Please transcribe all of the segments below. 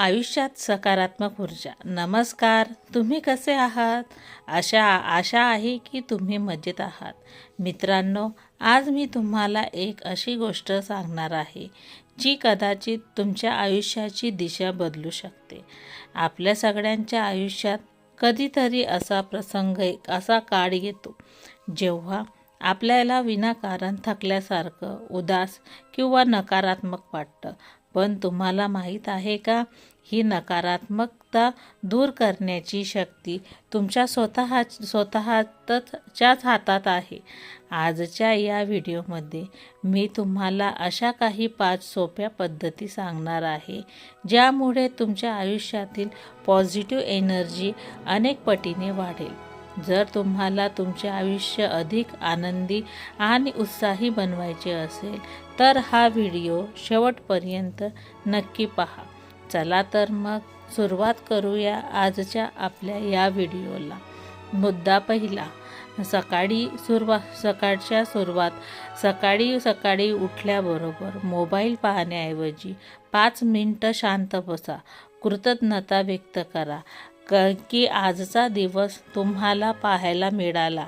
आयुष्यात सकारात्मक ऊर्जा. नमस्कार, तुम्ही कसे आहात? आशा आहे की तुम्ही मजेत आहात. मित्रांनो, आज मी तुम्हाला एक अशी गोष्ट सांगणार आहे जी कदाचित तुमच्या आयुष्याची दिशा बदलू शकते. आपल्या सगळ्यांच्या आयुष्यात कधीतरी असा असा काळ येतो जेव्हा आपल्याला विनाकारण थकल्यासारखं, उदास किंवा नकारात्मक वाटतं. पण तुम्हाला माहीत आहे का, ही नकारात्मकता दूर करण्याची शक्ती तुमच्या स्वतःच्याच हातात आहे. आजच्या या व्हिडिओमध्ये मी तुम्हाला अशा काही 5 सोप्या पद्धती सांगणार आहे ज्यामुळे तुमच्या आयुष्यातील पॉझिटिव्ह एनर्जी अनेक पटीने वाढेल. जर तुम्हाला तुमचे आयुष्य अधिक आनंदी आणि उत्साही बनवायचे असेल तर हा व्हिडिओ शेवटपर्यंत नक्की पहा. चला तर मग सुरुवात करूया आजच्या आपल्या या व्हिडिओला. मुद्दा पहिला, सकाळी उठल्याबरोबर मोबाईल पाहण्याऐवजी 5 मिनिटं शांत बसा. कृतज्ञता व्यक्त करा की आजचा दिवस तुम्हाला पाहायला मिळाला.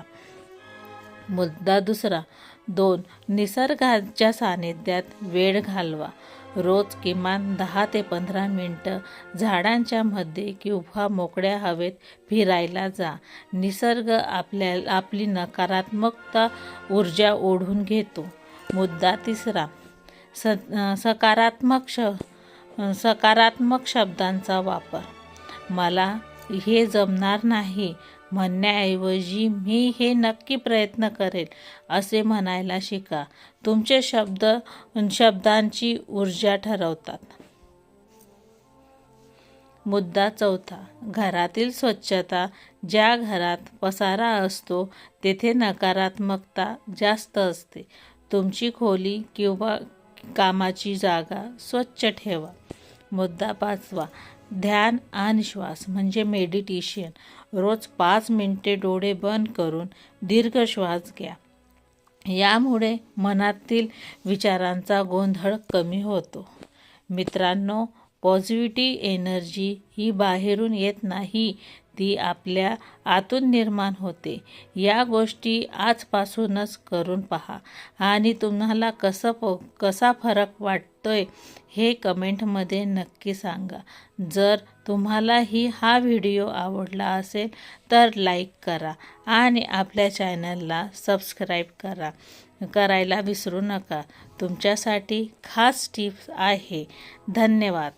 मुद्दा दुसरा, 2 निसर्गाच्या सानिध्यात वेळ घालवा. रोज किमान 10 ते 15 मिनिटं झाडांच्या मध्ये किंवा मोकळ्या हवेत फिरायला जा. निसर्ग आपली नकारात्मकता ऊर्जा ओढून घेतो. मुद्दा तिसरा, सकारात्मक शब्दांचा वापर. मला हे जमणार नाही म्हणण्याऐवजी मी हे नक्की प्रयत्न करेल असे म्हणायला शिका. तुमचे शब्दांची ऊर्जा ठरवतात. मुद्दा चौथा, घरातील स्वच्छता. ज्या घरात पसारा असतो तेथे नकारात्मकता जास्त असते. तुमची खोली किंवा कामाची जागा स्वच्छ ठेवा. मुद्दा पाचवा, ध्यान आणि श्वास म्हणजे मेडिटेशन. रोज 5 मिनिटे डोळे बंद करून दीर्घ श्वास घ्या. यामुळे मनातील विचारांचा गोंधळ कमी होतो. मित्रांनो, पॉझिटिव्ह एनर्जी ही बाहेरून येत नाही, ती आपल्या आतून निर्माण होते. या गोष्टी आजपासूनच करून पहा आणि तुम्हाला कसा फरक वाटतोय हे कमेंटमध्ये नक्की सांगा. जर तुम्हालाही हा व्हिडिओ आवडला असेल तर लाईक करा आणि आपल्या चॅनलला सबस्क्राईब करायला विसरू नका. तुमच्यासाठी खास टिप्स आहे. धन्यवाद.